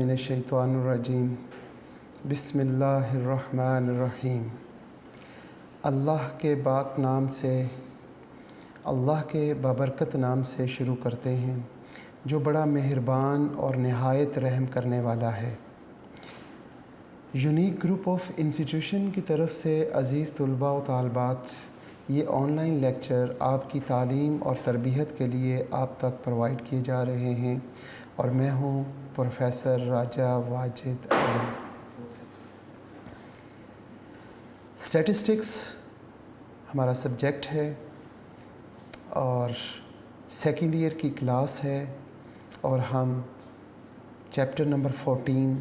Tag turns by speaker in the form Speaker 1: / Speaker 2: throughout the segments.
Speaker 1: मिनश्शैतानिर्रजीम बिस्मिल्लाहिर्रहमानिर्रहीम। अल्लाह के पाक नाम से, अल्लाह के बाबरकत नाम से शुरू करते हैं जो बड़ा मेहरबान और नहायत रहम करने वाला है। यूनिक ग्रुप ऑफ इंस्टीट्यूशन की तरफ से अज़ीज़ तलबा व तालबात, ये ऑनलाइन लेक्चर आपकी तालीम और तरबियत के लिए आप तक प्रोवाइड किए जा रहे हैं और मैं हूँ प्रोफेसर राजा वाजिद अली। स्टैटिस्टिक्स हमारा सब्जेक्ट है और सेकेंड ईयर की क्लास है और हम chapter number 14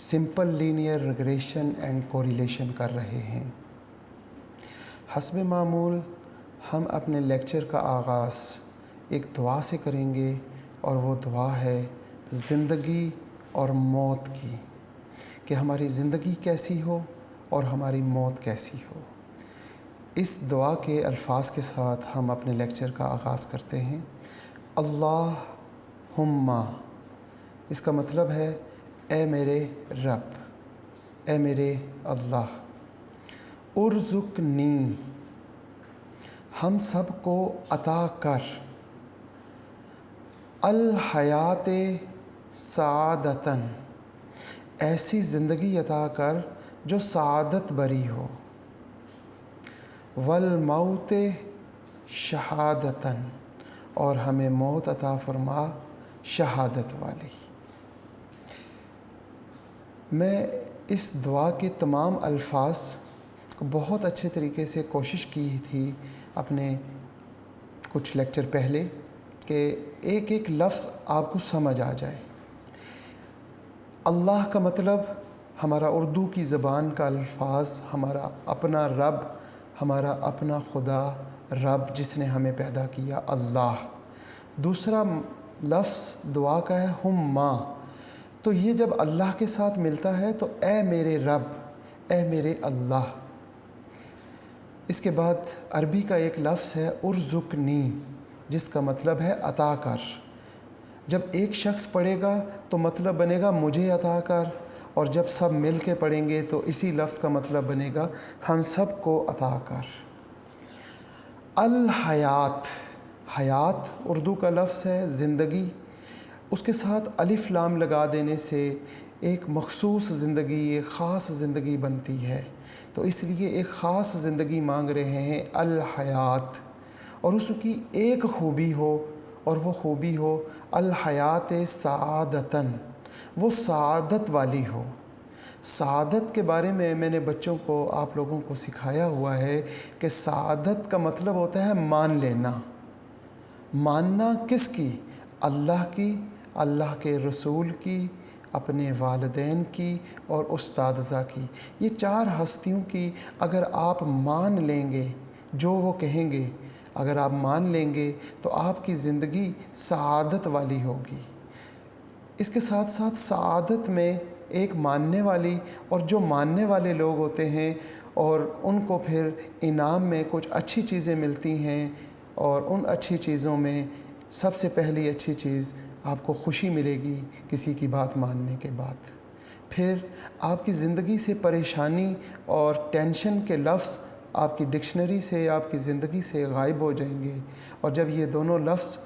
Speaker 1: simple linear regression and correlation कर रहे हैं। हस्ब मामूल हम अपने लेक्चर का आगाज़ एक दुआ से करेंगे और वो दुआ है ज़िंदगी और मौत की, कि हमारी ज़िंदगी कैसी हो और हमारी मौत कैसी हो। इस दुआ के अल्फाज के साथ हम अपने लेक्चर का आगाज़ करते हैं। अल्लाहुम्मा, इसका मतलब है ए मेरे रब, ए मेरे अल्लाह। उर्ज़ुक़नी, हम सब को अता कर। अल हयात सादतन, ऐसी ज़िंदगी अता कर जो सादत भरी हो। वल मौत शहादतन, और हमें मौत अता फरमा शहादत वाली। मैं इस दुआ के तमाम अल्फाज को बहुत अच्छे तरीके से कोशिश की थी अपने कुछ लेक्चर पहले, कि एक एक लफ्ज़ आपको समझ आ जाए। अल्लाह का मतलब हमारा उर्दू की ज़बान का अल्फाज, हमारा अपना रब, हमारा अपना खुदा रब जिसने हमें पैदा किया, अल्लाह। दूसरा लफ्ज़ दुआ का है हुम्मा, तो ये जब अल्लाह के साथ मिलता है तो ए मेरे रब, ए मेरे अल्लाह। इसके बाद अरबी का एक लफ्ज़ है उर्ज़ुक़नी, जिसका मतलब है अता कर। जब एक शख्स पढ़ेगा तो मतलब बनेगा मुझे अता कर, और जब सब मिल के पढ़ेंगे तो इसी लफ्ज़ का मतलब बनेगा हम सब को अता कर। अल हयात, हयात उर्दू का लफ्ज़ है ज़िंदगी, उसके साथ अलिफ़ लाम लगा देने से एक मख़सूस ज़िंदगी, एक ख़ास ज़िंदगी बनती है। तो इसलिए एक ख़ास ज़िंदगी मांग रहे हैं अल हयात, और उसकी एक खूबी हो और वो खूबी हो अल हयात सादतन, वो सादत वाली हो। सादत के बारे में मैंने बच्चों को, आप लोगों को सिखाया हुआ है कि सादत का मतलब होता है मान लेना। मानना किसकी? अल्लाह की, अल्लाह के रसूल की, अपने वालिदैन की और उस्तादज़ा की। ये चार हस्तियों की अगर आप मान लेंगे, जो वो कहेंगे अगर आप मान लेंगे तो आपकी ज़िंदगी सआदत वाली होगी। इसके साथ साथ सआदत में एक मानने वाली, और जो मानने वाले लोग होते हैं और उनको फिर इनाम में कुछ अच्छी चीज़ें मिलती हैं, और उन अच्छी चीज़ों में सबसे पहली अच्छी चीज़ आपको खुशी मिलेगी किसी की बात मानने के बाद। फिर आपकी ज़िंदगी से परेशानी और टेंशन के लफ्ज़ आपकी डिक्शनरी से, आपकी ज़िंदगी से गायब हो जाएंगे, और जब ये दोनों लफ्ज़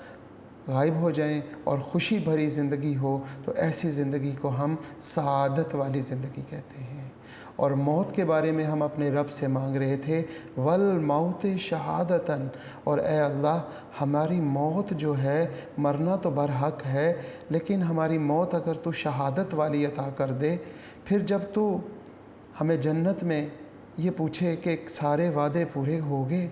Speaker 1: गायब हो जाएं और ख़ुशी भरी ज़िंदगी हो तो ऐसी ज़िंदगी को हम सआदत वाली ज़िंदगी कहते हैं। और मौत के बारे में हम अपने रब से मांग रहे थे वल मौत शहादतन, और ए अल्लाह हमारी मौत जो है, मरना तो बरहक है, लेकिन हमारी मौत अगर तू शहादत वाली अता कर दे, फिर जब तू हमें जन्नत में ये पूछे कि सारे वादे पूरे हो गए,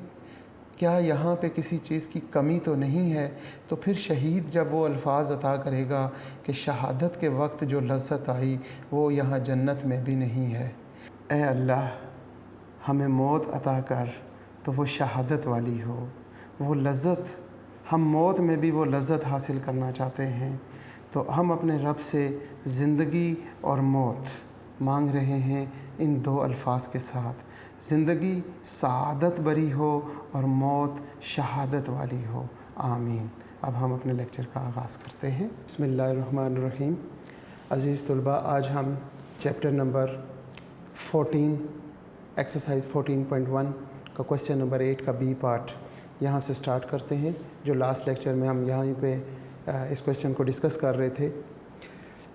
Speaker 1: क्या यहाँ पे किसी चीज़ की कमी तो नहीं है, तो फिर शहीद जब वो अल्फाज अता करेगा कि शहादत के वक्त जो लज़्ज़त आई वो यहाँ जन्नत में भी नहीं है। ए अल्लाह हमें मौत अता कर तो वो शहादत वाली हो, वो लज़्ज़त, हम मौत में भी वो लज़्ज़त हासिल करना चाहते हैं। तो हम अपने रब से ज़िंदगी और मौत मांग रहे हैं इन दो अल्फाज के साथ, ज़िंदगी सआदत भरी हो और मौत शहादत वाली हो। आमीन। अब हम अपने लेक्चर का आगाज़ करते हैं। बिस्मिल्लाहिर्रहमानिर्रहीम। अज़ीज़ तलबा, आज हम चैप्टर नंबर 14 एक्सरसाइज 14.1 का क्वेश्चन नंबर 8 का बी पार्ट यहाँ से स्टार्ट करते हैं। जो लास्ट लेक्चर में हम यहाँ पे इस क्वेश्चन को डिस्कस कर रहे थे।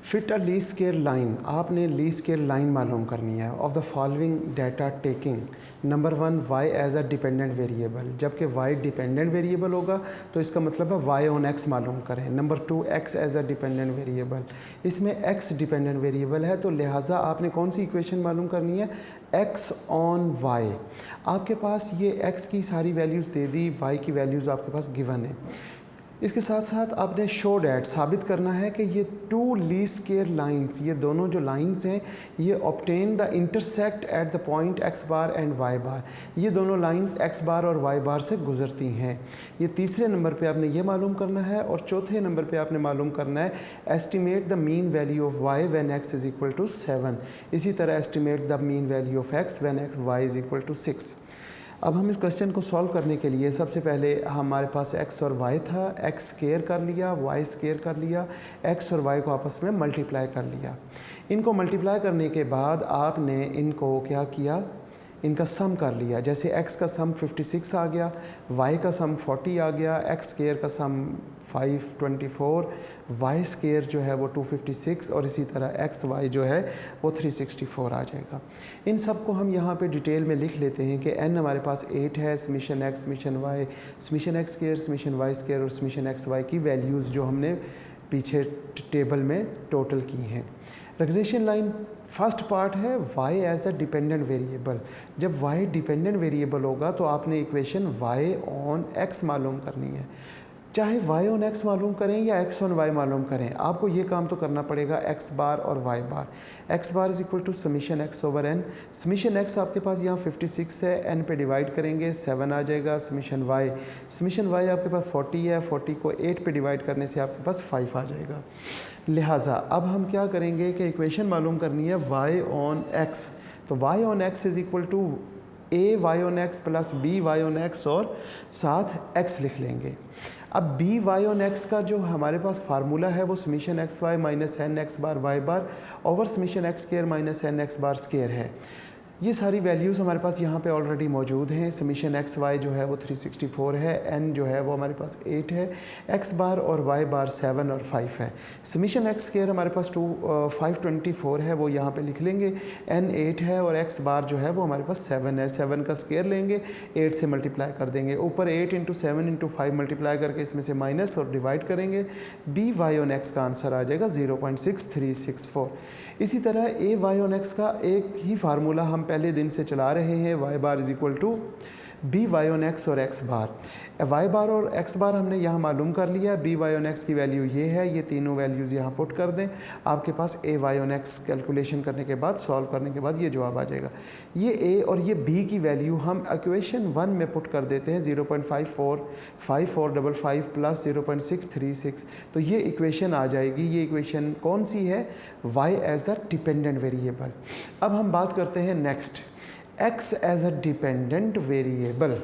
Speaker 1: Fit a least square line, आपने लीस्ट स्क्वायर लाइन मालूम करनी है of the following data taking number 1 y as a dependent variable. जबकि y डिपेंडेंट वेरिएबल होगा तो इसका मतलब है y ऑन x मालूम करें। Number 2 x as a dependent variable, इसमें x डिपेंडेंट वेरिएबल है तो लिहाजा आपने कौन सी इक्वेशन मालूम करनी है, x ऑन y। आपके पास ये x की सारी वैल्यूज़ दे दी, y की वैल्यूज़ आपके पास गिवन है। इसके साथ साथ आपने शो डैट साबित करना है कि ये टू लीस्ट स्क्वायर लाइंस, ये दोनों जो लाइंस हैं ये obtain the intersect at the point x bar and y बार। ये दोनों लाइंस x बार और y बार से गुजरती हैं। ये तीसरे नंबर पे आपने ये मालूम करना है। और चौथे नंबर पे आपने मालूम करना है estimate the mean value of y when x is equal to 7। इसी तरह estimate the mean value of x when y is equal to 6। अब हम इस क्वेश्चन को सॉल्व करने के लिए सबसे पहले हमारे पास x और y था, x स्क्वायर कर लिया, y स्क्वायर कर लिया, x और y को आपस में मल्टीप्लाई कर लिया। इनको मल्टीप्लाई करने के बाद आपने इनको क्या किया, इनका सम कर लिया। जैसे x का सम 56 आ गया, y का सम 40 आ गया, x स्क्वायर का सम 524, y स्क्वायर जो है वो 256 और इसी तरह x y जो है वो 364 आ जाएगा। इन सब को हम यहाँ पे डिटेल में लिख लेते हैं कि n हमारे पास 8 है, summation x, summation y, summation x square, summation y square और समीशन x y की वैल्यूज़ जो हमने पीछे टेबल में टोटल की हैं। रेगुलेशन लाइन फर्स्ट पार्ट है y as a dependent variable. जब y डिपेंडेंट वेरिएबल होगा तो आपने इक्वेशन y ऑन x मालूम करनी है। चाहे y ऑन x मालूम करें या x ऑन y मालूम करें, आपको ये काम तो करना पड़ेगा x बार और y bar. x bar is equal to summation x over n। Summation x आपके पास यहाँ 56 है, n पे डिवाइड करेंगे 7 आ जाएगा। समीशन y आपके पास 40 है, 40 को 8 पे डिवाइड करने से आपके पास 5 आ जाएगा। लिहाजा अब हम क्या करेंगे कि इक्वेशन मालूम करनी है y ऑन x। तो y on x is equal to a y on x plus b y on x और साथ x लिख लेंगे। अब b y ऑन x का जो हमारे पास फार्मूला है वो summation x y minus n x bar y bar over summation x square minus n x bar square है। ये सारी वैल्यूज़ हमारे पास यहाँ पे ऑलरेडी मौजूद हैं। समीशन x y जो है वो 364 है, n जो है वो हमारे पास 8 है, x बार और y बार 7 और 5 है। समीशन x स्क्वायर हमारे पास 524 है, वो यहाँ पे लिख लेंगे। n 8 है और x बार जो है वो हमारे पास 7 है। 7 का स्क्वायर लेंगे, 8 से मल्टीप्लाई कर देंगे। ऊपर 8 इंटू 7 इंटू 5 मल्टीप्लाई करके इसमें से माइनस और डिवाइड करेंगे। b y ऑन x का आंसर आ जाएगा 0.6364। इसी तरह a y ऑन x का एक ही फार्मूला हम पहले दिन से चला रहे हैं, y bar is equal to B Y on X और एक्स बार। वाई बार और एक्स बार हमने यहाँ मालूम कर लिया। बी वाई ऑन एक्स की वैल्यू ये है, ये तीनों वैल्यूज़ यहाँ पुट कर दें, आपके पास ए वाई ऑन एक्स कैलकुलेशन करने के बाद, सॉल्व करने के बाद ये जवाब आ जाएगा। ये ए और ये बी की वैल्यू हम इक्वेशन 1 में पुट कर देते हैं 0.5455 प्लस 0.636, तो ये इक्वेशन आ जाएगी। ये इक्वेशन कौन सी है, Y as a dependent variable. अब हम बात करते हैं next, x as a dependent variable.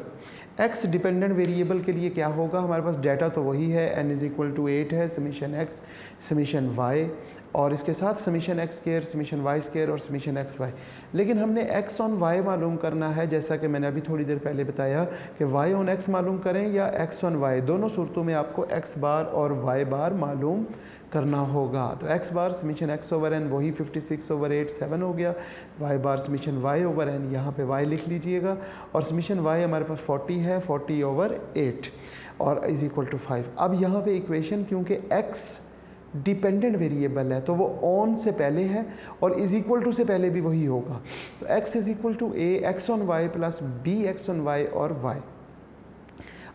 Speaker 1: x dependent variable के लिए क्या होगा, हमारे पास डाटा तो वही है, n इज़ इक्वल टू 8 है, समीशन x समीशन y और इसके साथ summation x square summation y square और समीशन x y। लेकिन हमने x ऑन y मालूम करना है, जैसा कि मैंने अभी थोड़ी देर पहले बताया कि y ऑन x मालूम करें या x ऑन y, दोनों सूरतों में आपको x बार और y बार मालूम करना होगा। तो x बार समीशन x ओवर n वही 56 ओवर 8 7 हो गया, y बार समीशन y ओवर n, यहाँ पे y लिख लीजिएगा और समीशन y हमारे पास 40 है, 40 ओवर 8 और इज़ इक्वल टू 5। अब यहाँ पे इक्वेशन क्योंकि x डिपेंडेंट वेरिएबल है तो वो ऑन से पहले है और इज़ इक्वल टू से पहले भी वही होगा। तो x is equal to a x on y plus b x on y और y।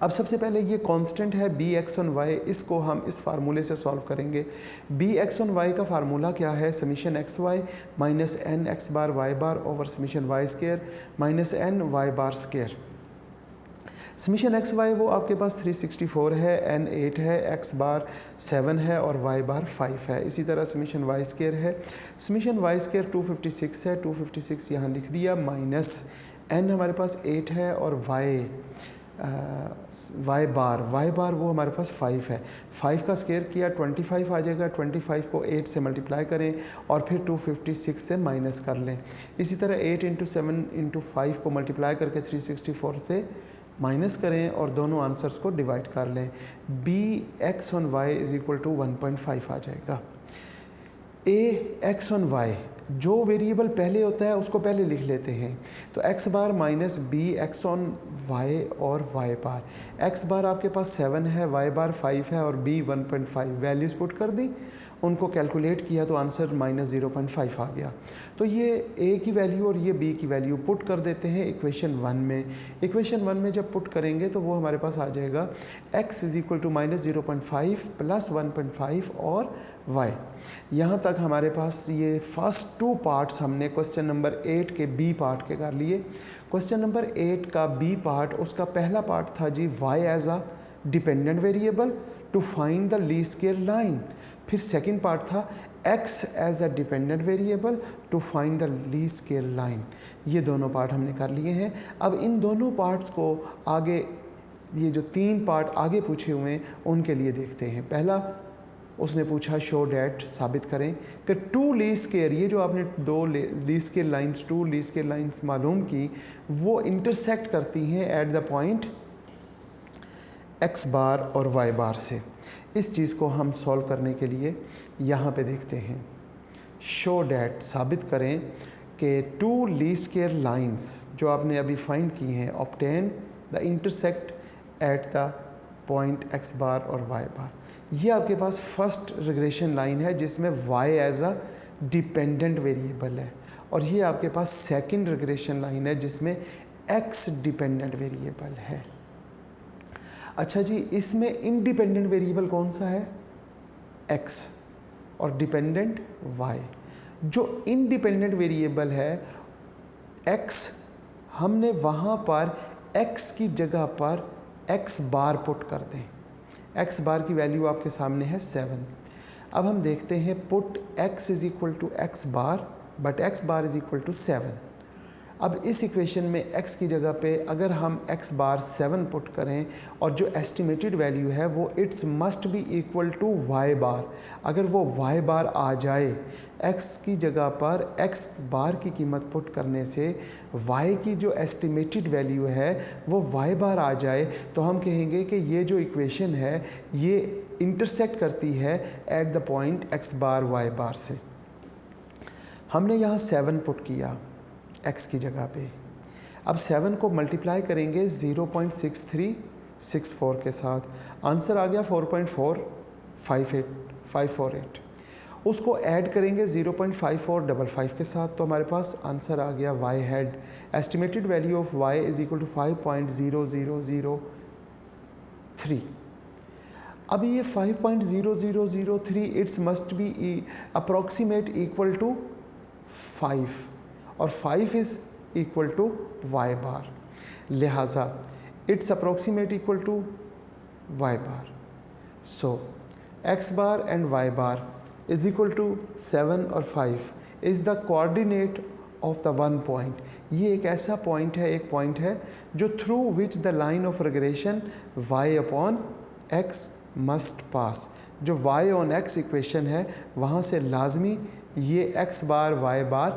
Speaker 1: अब सबसे पहले ये कांस्टेंट है बी एक्स ऑन वाई, इसको हम इस फार्मूले से सॉल्व करेंगे। बी एक्स ऑन वाई का फार्मूला क्या है, summation x y minus n x bar Y bar over summation y square minus n y bar square. Summation x y वो आपके पास 364 है, एन 8 है, एक्स बार 7 है और वाई बार 5 है। इसी तरह समीशन वाई स्क्वायर है, समीशन वाई स्क्वायर 256 है, 256 यहाँ लिख दिया, माइनस एन हमारे पास 8 है और वाई वाई बार वो हमारे पास 5 है। 5 का स्क्वायर किया 25 आ जाएगा। 25 को 8 से मल्टीप्लाई करें और फिर 256 से माइनस कर लें। इसी तरह 8 इंटू 7 इंटू 5 को मल्टीप्लाई करके 364 से माइनस करें और दोनों आंसर्स को डिवाइड कर लें। B x on Y is equal to 1.5 आ जाएगा। ए एक्स ऑन वाई, जो वेरिएबल पहले होता है उसको पहले लिख लेते हैं। तो X bar minus B x on Y और वाई बार। एक्स बार आपके पास 7 है, वाई बार 5 है और बी 1.5। वैल्यूज़ पुट कर दी, उनको कैलकुलेट किया तो आंसर -0.5 आ गया। तो ये ए की वैल्यू और ये बी की वैल्यू पुट कर देते हैं इक्वेशन 1 में। इक्वेशन 1 में जब पुट करेंगे तो वो हमारे पास आ जाएगा x is equal to -0.5 plus 1.5 और y। यहाँ तक हमारे पास ये फर्स्ट 2 पार्ट्स हमने क्वेश्चन नंबर 8 के बी पार्ट के कर लिए। क्वेश्चन नंबर 8 का बी पार्ट, उसका पहला पार्ट था जी y as a dependent variable to find the least square line. फिर सेकंड पार्ट था x as a dependent variable to find the least square line. ये दोनों पार्ट हमने कर लिए हैं। अब इन दोनों पार्ट्स को आगे, ये जो 3 पार्ट आगे पूछे हुए हैं उनके लिए देखते हैं। पहला उसने पूछा शो डैट, साबित करें कि 2 लीस्ट स्क्वायर, ये जो आपने 2 least square lines, 2 least square lines मालूम की, वो इंटरसेक्ट करती हैं at the point x bar और y बार से। इस चीज़ को हम सॉल्व करने के लिए यहाँ पे देखते हैं। शो डैट, साबित करें कि 2 लीस्ट स्क्वायर लाइंस जो आपने अभी फाइंड की हैं obtain the intersect at the point x bar और y बार। ये आपके पास फर्स्ट रिग्रेशन लाइन है जिसमें y as a dependent variable है, और ये आपके पास सेकंड रिग्रेशन लाइन है जिसमें x डिपेंडेंट वेरिएबल है। अच्छा जी, इसमें इंडिपेंडेंट वेरिएबल कौन सा है? x और डिपेंडेंट y। जो इंडिपेंडेंट वेरिएबल है x, हमने वहाँ पर x की जगह पर x बार पुट कर दें। x बार की वैल्यू आपके सामने है 7। अब हम देखते हैं put x is equal to x bar but x bar is equal to 7। अब इस इक्वेशन में x की जगह पे अगर हम x बार 7 पुट करें और जो एस्टिमेटेड वैल्यू है वो it's must be equal to y bar, अगर वो y बार आ जाए, x की जगह पर x बार की कीमत पुट करने से y की जो एस्टिमेटेड वैल्यू है वो y बार आ जाए, तो हम कहेंगे कि ये जो इक्वेशन है ये इंटरसेक्ट करती है at the point x bar y बार से। हमने यहाँ 7 पुट किया x की जगह पे। अब 7 को मल्टीप्लाई करेंगे 0.6364 के साथ, आंसर आ गया 4.458548। उसको ऐड करेंगे 0.5455 के साथ, तो हमारे पास आंसर आ गया y head. Estimated value of y is equal to 5.0003। अब ये 5.0003 it's must be approximate equal to 5 और 5 is equal to y bar, लिहाजा it's approximate equal to y bar. So x bar and y bar is equal to 7 और 5 is the coordinate of the one point. ये एक ऐसा point है, एक point है जो through which the line of regression y upon x must pass. जो y on x equation है वहाँ से लाजमी ये x बार y बार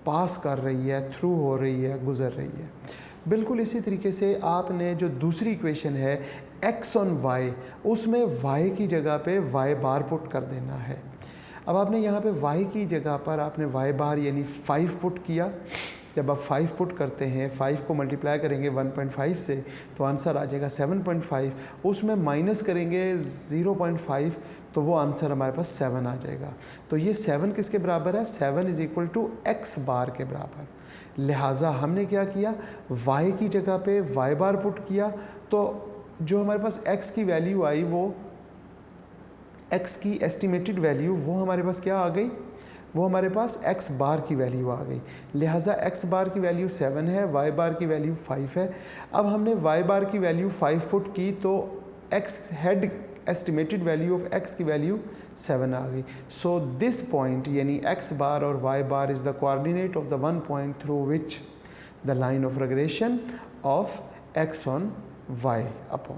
Speaker 1: पास कर रही है, थ्रू हो रही है, गुज़र रही है। बिल्कुल इसी तरीके से आपने जो दूसरी इक्वेशन है x ऑन y, उसमें y की जगह पे y बार पुट कर देना है। अब आपने यहाँ पे y की जगह पर आपने y बार यानी 5 पुट किया। जब आप 5 पुट करते हैं, 5 को मल्टीप्लाई करेंगे 1.5 से तो आंसर आ जाएगा 7.5। उसमें माइनस करेंगे 0.5 तो वो आंसर हमारे पास 7 आ जाएगा। तो ये 7 किसके बराबर है? 7 इज इक्वल टू x बार के बराबर। लिहाजा हमने क्या किया, y की जगह पे y बार पुट किया, तो जो हमारे पास x की वैल्यू आई वो x की एस्टिमेटेड वैल्यू वो हमारे पास क्या आ गई, वो हमारे पास x बार की वैल्यू आ गई। लिहाजा x बार की वैल्यू 7 है, y बार की वैल्यू 5 है। अब हमने y बार की वैल्यू 5 पुट की तो x head estimated value of x की वैल्यू 7 आ गई। सो दिस पॉइंट यानी x बार और y bar is the coordinate of the one point through which the line of regression of x on y upon.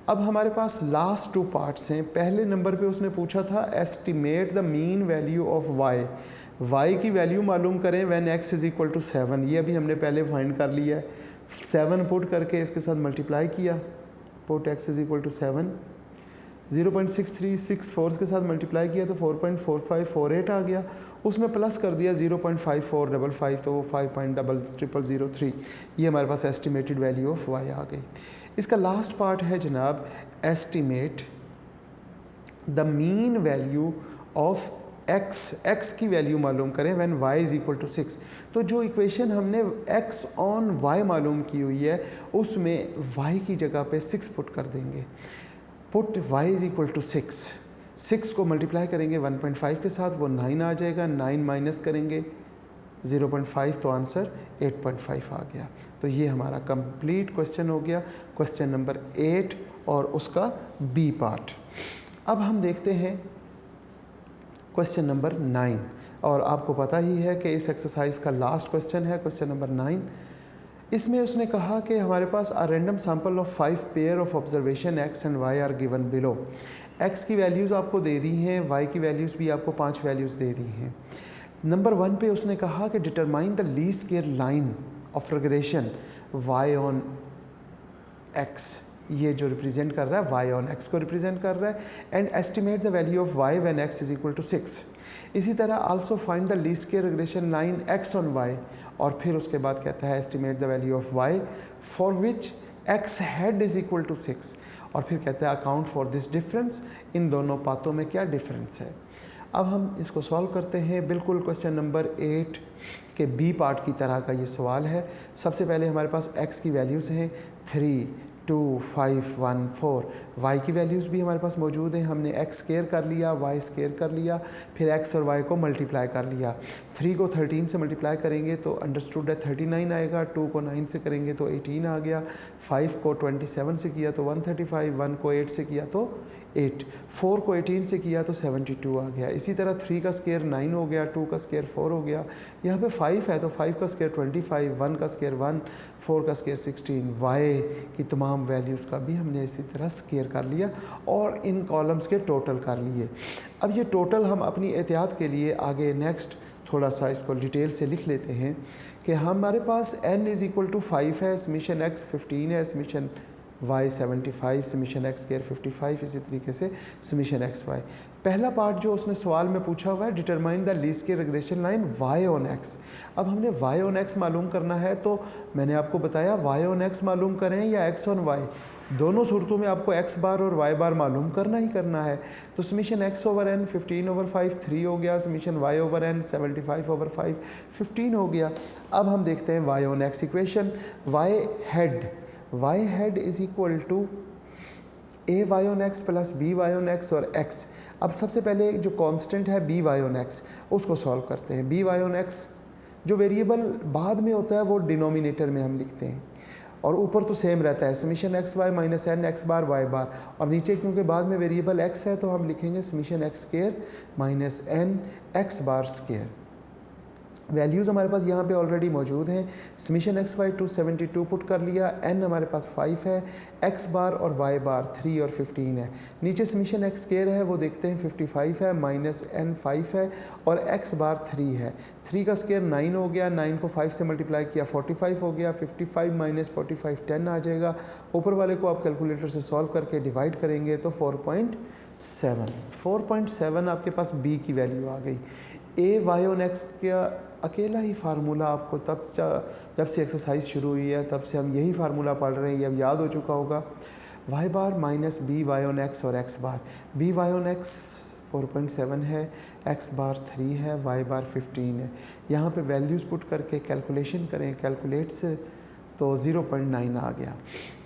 Speaker 1: अब हमारे पास last 2 parts हैं। पहले number पे उसने पूछा था estimate the mean value of y की वैल्यू मालूम करें when x is equal to 7। ये अभी हमने पहले फाइंड कर लिया है। 7 पुट करके इसके साथ मल्टीप्लाई किया, put x is equal to 7, 0.6364 के साथ मल्टीप्लाई किया तो 4.4548 आ गया। उसमें प्लस कर दिया 0.5455 तो वो 5.0003, ये हमारे पास एस्टिमेटेड वैल्यू ऑफ y आ गई। इसका लास्ट पार्ट है जनाब estimate the mean value of x की वैल्यू मालूम करें when y is equal to 6। तो जो इक्वेशन हमने x ऑन y मालूम की हुई है उसमें y की जगह पे 6 पुट कर देंगे। Put y is equal to 6 को मल्टीप्लाई करेंगे 1.5 के साथ, वो 9 आ जाएगा। 9 माइनस करेंगे 0.5 तो आंसर 8.5 आ गया। तो ये हमारा कंप्लीट क्वेश्चन हो गया, क्वेश्चन नंबर 8 और उसका बी पार्ट। अब हम देखते हैं क्वेश्चन नंबर 9, और आपको पता ही है कि इस एक्सरसाइज का लास्ट क्वेश्चन है क्वेश्चन नंबर 9। इसमें उसने कहा कि हमारे पास a random sample of 5 pair of observation x and y are given below. x की वैल्यूज़ आपको दे दी हैं, y की वैल्यूज़ भी आपको 5 वैल्यूज़ दे दी हैं। नंबर 1 पे उसने कहा कि determine the least square line of regression y on x, ये जो रिप्रेजेंट कर रहा है y ऑन x को रिप्रेजेंट कर रहा है, and estimate the value of y when x is equal to 6। इसी तरह also find the least square regression line x on y, और फिर उसके बाद कहता है estimate the value of y for which x head is equal to 6, और फिर कहता है अकाउंट फॉर दिस डिफरेंस, इन दोनों पातों में क्या डिफरेंस है। अब हम इसको सॉल्व करते हैं। बिल्कुल क्वेश्चन नंबर 8 के बी पार्ट की तरह का ये सवाल है। सबसे पहले हमारे पास x की वैल्यूज़ हैं 3, 2, 5, 1, 4। y की वैल्यूज़ भी हमारे पास मौजूद हैं। हमने x स्क्वायर कर लिया, y स्क्वायर कर लिया, फिर x और y को मल्टीप्लाई कर लिया। 3 को 13 से मल्टीप्लाई करेंगे तो अंडरस्टूड है 39 आएगा, 2 को 9 से करेंगे तो 18 आ गया, 5 को 27 से किया तो 135, 1 को 8 से किया तो 8, 4 को 18 से किया तो 72 आ गया। इसी तरह 3 का स्क्वायर 9 हो गया, 2 का स्क्वायर 4 हो गया, यहाँ पे 5 है तो 5 का स्क्वायर 25, 1 का स्क्वायर 1, 4 का स्क्वायर 16। y की तमाम वैल्यूज़ का भी हमने इसी तरह स्क्वायर कर लिया और इन कॉलम्स के टोटल कर लिए। अब ये टोटल हम अपनी एहतियात के लिए आगे नेक्स्ट थोड़ा सा इसको डिटेल से लिख लेते हैं कि हमारे पास n इज़ इक्वल टू 5 है, समीशन x 15 है, summation y 75, summation x square 55, इसी तरीके से समीशन x y। पहला पार्ट जो उसने सवाल में पूछा हुआ है determine the least square regression line y on x। अब हमने y ऑन x मालूम करना है, तो मैंने आपको बताया y ऑन x मालूम करें या x ऑन y, दोनों सूरतों में आपको x बार और y बार मालूम करना ही करना है। तो समीशन x ओवर n 15/5 3 हो गया, समीशन y ओवर n 75/5 15 हो गया। अब हम देखते हैं y on x equation. y hat is equal to a y on x plus b y on x और x। अब सबसे पहले जो कांस्टेंट है b y ऑन x उसको सॉल्व करते हैं। b y ऑन x जो वेरिएबल बाद में होता है वो डिनोमिनेटर में हम लिखते हैं और ऊपर तो सेम रहता है, summation x y minus n x bar Y bar, और नीचे क्योंकि बाद में वेरिएबल x है तो हम लिखेंगे summation x square minus n x bar square. Values हमारे पास यहाँ पे ऑलरेडी मौजूद हैं। समीशन एक्स वाई 272 पुट कर लिया, n हमारे पास 5 है, x बार और y बार 3 और 15 है। नीचे समीशन एक्स स्क्वायर है वो देखते हैं 55 है, माइनस n 5 है और x बार 3 है। 3 का स्क्वायर 9 हो गया, 9 को 5 से मल्टीप्लाई किया 45 हो गया, 55 माइनस 45 10 आ जाएगा। ऊपर वाले को आप कैलकुलेटर से सॉल्व करके डिवाइड करेंगे तो 4.7 आपके पास b की वैल्यू आ गई। a y ऑन x का अकेला ही फार्मूला आपको जब से एक्सरसाइज शुरू हुई है तब से हम यही फार्मूला पढ़ रहे हैं, ये अब याद हो चुका होगा। y bar minus B Y on X और x bar. b y on x 4.7 है, x बार 3 है, y बार 15 है। यहाँ पे वैल्यूज़ पुट करके कैलकुलेशन करें कैलकुलेट से तो 0.9 आ गया।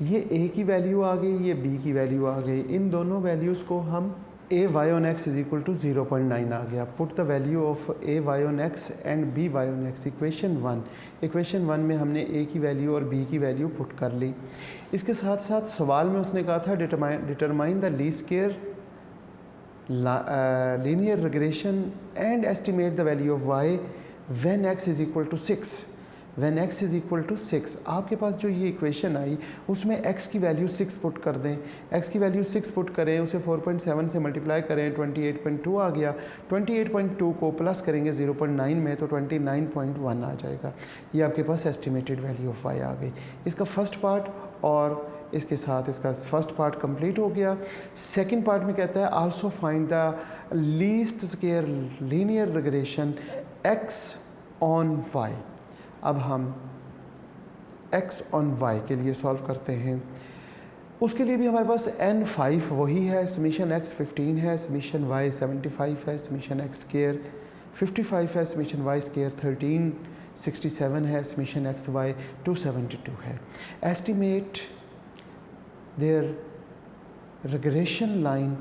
Speaker 1: ये a की वैल्यू आ गई, ये b की वैल्यू आ गई। इन दोनों वैल्यूज़ को हम a y on x is equal to 0.9 आ गया। Put the value of a y on x and b y on x equation 1। Equation 1 में हमने a की वैल्यू और b की वैल्यू पुट कर ली। इसके साथ साथ सवाल में उसने कहा था determine the least square linear regression and estimate the value of y when x is equal to 6। When x is equal to 6। आपके पास जो ये इक्वेशन आई उसमें x की वैल्यू 6 पुट कर दें, x की वैल्यू 6 पुट करें, उसे 4.7 से मल्टीप्लाई करें, 28.2 आ गया। 28.2 को प्लस करेंगे 0.9 में तो 29.1 आ जाएगा। ये आपके पास एस्टिमेटेड वैल्यू ऑफ y आ गई। इसका फर्स्ट पार्ट और इसके साथ इसका फर्स्ट पार्ट कंप्लीट हो गया। सेकंड पार्ट में कहता है also find the least square linear regression x on y। अब हम x ऑन y के लिए सॉल्व करते हैं। उसके लिए भी हमारे पास n5 वही है, समीशन x 15 है, समीशन y 75 है, समीशन x स्क्वायर 55 है, समीशन y स्क्वायर 1367 है, समीशन x y 272 है। एस्टिमेट देयर रिग्रेशन लाइन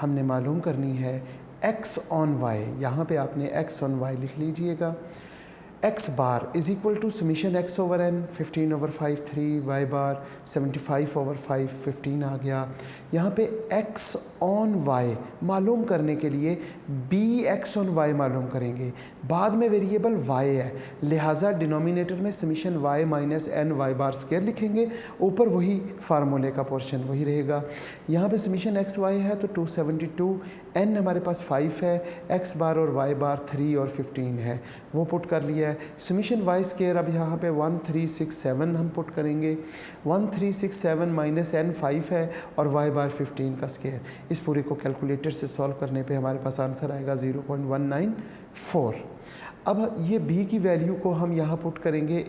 Speaker 1: हमने मालूम करनी है x ऑन y। यहाँ पे आपने x ऑन y लिख लीजिएगा। x bar is equal to summation x over n 15/5 3, y bar 75/5 15 आ गया। यहाँ पे x ऑन y मालूम करने के लिए b x ऑन y मालूम करेंगे। बाद में वेरिएबल y है, लिहाजा डिनोमिनेटर में summation y minus n y bar square लिखेंगे, ऊपर वही फार्मूले का पोर्शन वही रहेगा। यहाँ पे समीशन x y है तो 272, n हमारे पास 5 है, x बार और y बार 3 और 15 है, वो पुट कर लिया है। समीशन y स्क्वायर अब यहाँ पे 1367 हम पुट करेंगे। 1367 माइनस n 5 है और y बार 15 का स्क्वायर। इस पूरे को कैलकुलेटर से सॉल्व करने पे हमारे पास आंसर आएगा 0.194। अब ये b की वैल्यू को हम यहाँ पुट करेंगे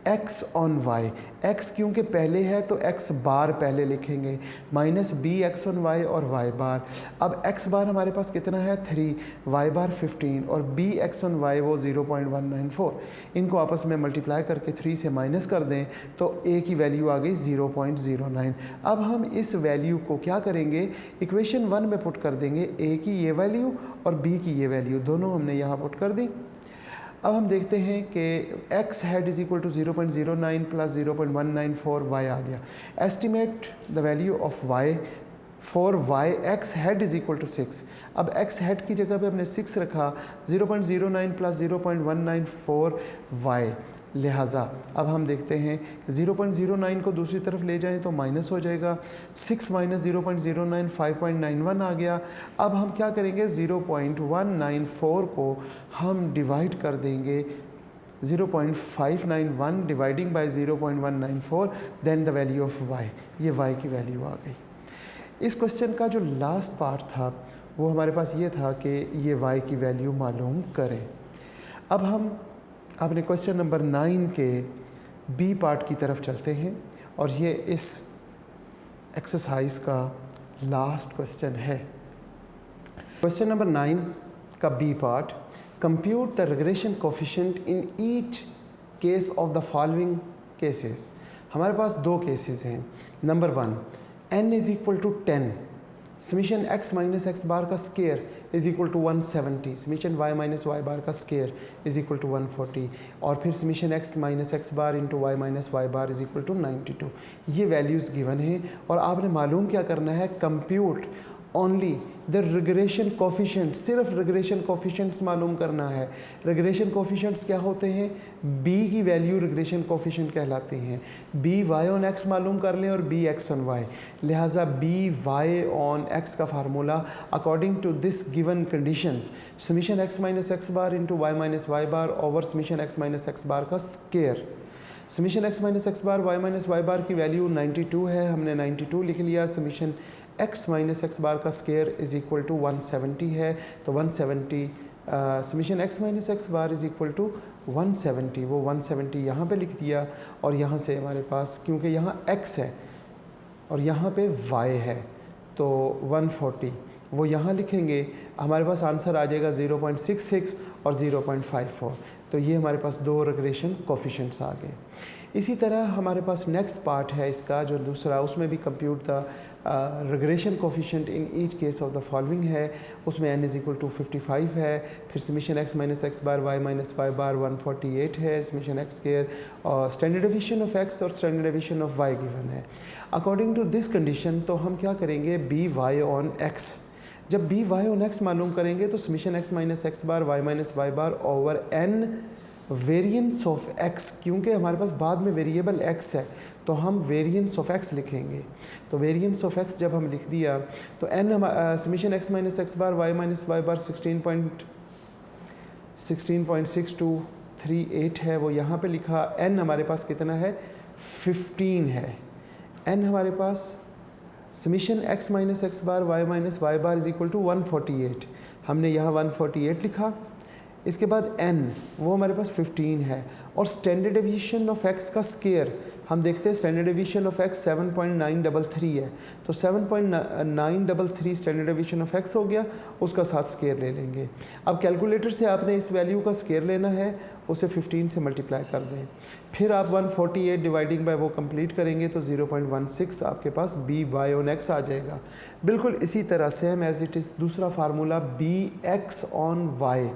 Speaker 1: x ऑन y। x क्योंकि पहले है तो x बार पहले लिखेंगे, minus b x on y और y बार। अब x बार हमारे पास कितना है 3, y बार 15 और b x ऑन y वो 0.194। इनको आपस में मल्टीप्लाई करके 3 से माइनस कर दें तो a की वैल्यू आ गई 0.09। अब हम इस वैल्यू को क्या करेंगे, इक्वेशन 1 में पुट कर देंगे, a की ये वैल्यू और b की ये वैल्यू दोनों हमने यहाँ पुट कर दी। अब हम देखते हैं कि x hat is equal to 0.09 plus 0.194 y आ गया। Estimate the value of y for y x hat is equal to 6। अब x हेड की जगह पे हमने 6 रखा, 0.09 प्लस 0.194 y, लिहाजा अब हम देखते हैं 0.09 को दूसरी तरफ ले जाएं तो माइनस हो जाएगा, 6 माइनस 0.09 5.91 आ गया। अब हम क्या करेंगे, 0.194 को हम डिवाइड कर देंगे 0.591 dividing by 0.194, then the value of y, ये y की वैल्यू आ गई। इस क्वेश्चन का जो लास्ट पार्ट था वो हमारे पास ये था कि ये y की वैल्यू मालूम करें। अब हम अपने क्वेश्चन नंबर 9 के बी पार्ट की तरफ चलते हैं और ये इस एक्सरसाइज का लास्ट क्वेश्चन है। क्वेश्चन नंबर 9 का B part, compute the regression coefficient in each case of the following cases. हमारे पास दो केसेस हैं। Number 1, n is equal to 10, summation x minus x bar का square is equal to 170, summation y minus Y bar का square is equal to 140 और फिर summation x minus x bar into y minus Y bar is equal to 92। ये values given हैं और आपने मालूम क्या करना है, compute only the regression coefficient, सिर्फ रिग्रेशन कोफिशिएंट्स मालूम करना है। रिग्रेशन कोफिशिएंट्स क्या होते हैं, b की वैल्यू रिग्रेशन कोफिशिएंट कहलाते हैं। b y ऑन x मालूम कर लें और b x ऑन y, लिहाजा b y ऑन x का formula according to this given conditions, summation x minus x bar into y minus Y bar over summation x minus x bar का square. Summation x minus x bar Y minus Y bar की value 92 है, हमने 92 लिख लिया। Summation x minus x bar का square is equal to 170 है तो 170 summation x minus x bar is equal to 170, वो 170 यहाँ पे लिख दिया और यहाँ से हमारे पास क्योंकि यहाँ x है और यहाँ पे y है तो 140 वो यहाँ लिखेंगे, हमारे पास आंसर आ जाएगा 0.66 और 0.54। तो ये हमारे पास दो रिग्रेशन कोफिशिएंट्स आ गए। इसी तरह हमारे पास नेक्स्ट पार्ट है इसका जो दूसरा, उसमें भी compute the regression coefficient in each case of the following है। उसमें n इज इक्वल टू 55 है, फिर summation x minus x bar y minus Y बार 148 है, समीशन x स्क्वायर और स्टैंडर्ड डेविएशन ऑफ x और standard deviation of y given है। According to this condition तो हम क्या करेंगे, b y ऑन x जब बी वाई ऑन एक्स मालूम करेंगे तो summation x minus x bar Y minus Y bar over N variance of X, क्योंकि हमारे पास बाद में वेरिएबल एक्स है तो हम वेरिएंस ऑफ एक्स लिखेंगे। तो वेरिएंस ऑफ एक्स जब हम लिख दिया तो n summation x minus x bar Y minus Y bar 16.6238 है, वो यहाँ पे लिखा। एन हमारे पास कितना है 15 है। एन हमारे पास summation x minus x bar Y minus Y bar is equal to 148, हमने यहाँ 148 लिखा। इसके बाद n वो हमारे पास 15 है और स्टैंडर्ड डेविएशन ऑफ x का स्केयर हम देखते हैं। स्टैंडर्ड डेविएशन ऑफ x 7.933 है, तो 7.933 स्टैंडर्ड डेविएशन ऑफ x हो गया, उसका साथ स्केयर ले लेंगे। अब कैलकुलेटर से आपने इस वैल्यू का स्केयर लेना है, उसे 15 से मल्टीप्लाई कर दें, फिर आप 148 डिवाइडिंग बाय वो कंप्लीट करेंगे तो 0.16 आपके पास बी वाई ऑन एक्स आ जाएगा। बिल्कुल इसी तरह सेम एज इट इज़ दूसरा formula B x on Y,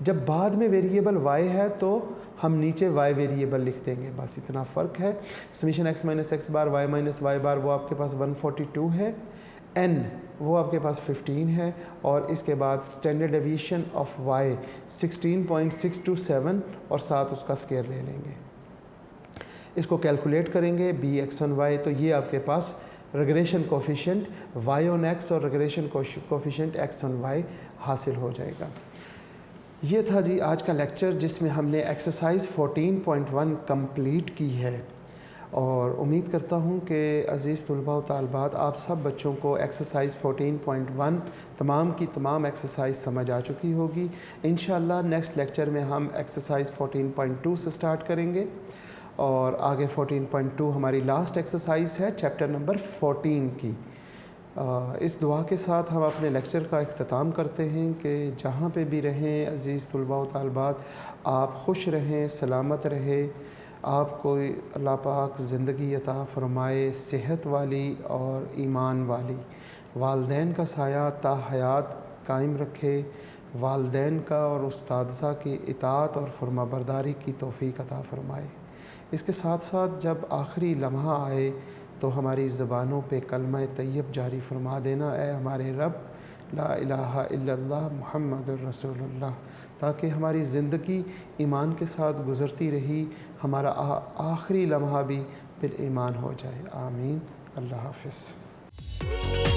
Speaker 1: जब बाद में वेरिएबल y है तो हम नीचे y वेरिएबल लिख देंगे, बस इतना फ़र्क है। Summation x minus x bar Y minus Y बार वो आपके पास 142 है, n वो आपके पास 15 है और इसके बाद स्टैंडर्ड डेविएशन ऑफ y 16.627 और साथ उसका स्केयर ले लेंगे। इसको कैलकुलेट करेंगे बी एक्स ऑन वाई, तो ये आपके पास regression coefficient y on x और regression coefficient x on y हासिल हो जाएगा। ये था जी आज का लेक्चर जिसमें हमने एक्सरसाइज 14.1 कंप्लीट की है और उम्मीद करता हूँ कि अज़ीज़ तुलबा व तालबात आप सब बच्चों को एक्सरसाइज 14.1 तमाम की तमाम एक्सरसाइज समझ आ चुकी होगी। इंशाअल्लाह नेक्स्ट लेक्चर में हम एक्सरसाइज 14.2 से स्टार्ट करेंगे और आगे 14.2 हमारी लास्ट एक्सरसाइज है चैप्टर नंबर 14 की। इस दुआ के साथ हम अपने लेक्चर का इख्तिताम करते हैं कि जहाँ पे भी रहें अज़ीज़ तुलबा व तालबात आप खुश रहें, सलामत रहें, आपको अल्लाह पाक ज़िंदगी अता फ़रमाए सेहत वाली और ईमान वाली, वालदैन का साया ता हयात कायम रखे, वालदैन का और उस्तादज़ा की इताअत और फरमाबरदारी की तौफ़ीक अता फ़रमाए। इसके साथ साथ जब आखिरी लम्हा आए तो हमारी ज़बानों पे कलमा तैयब जारी फरमा देना, ए हमारे रब ला इलाहा इल्लल्लाह मुहम्मदुर रसूलुल्लाह, ताकि हमारी ज़िंदगी ईमान के साथ गुज़रती रही, हमारा आखिरी लम्हा भी बिल ईमान हो जाए। आमीन। अल्लाह हाफ़िज़।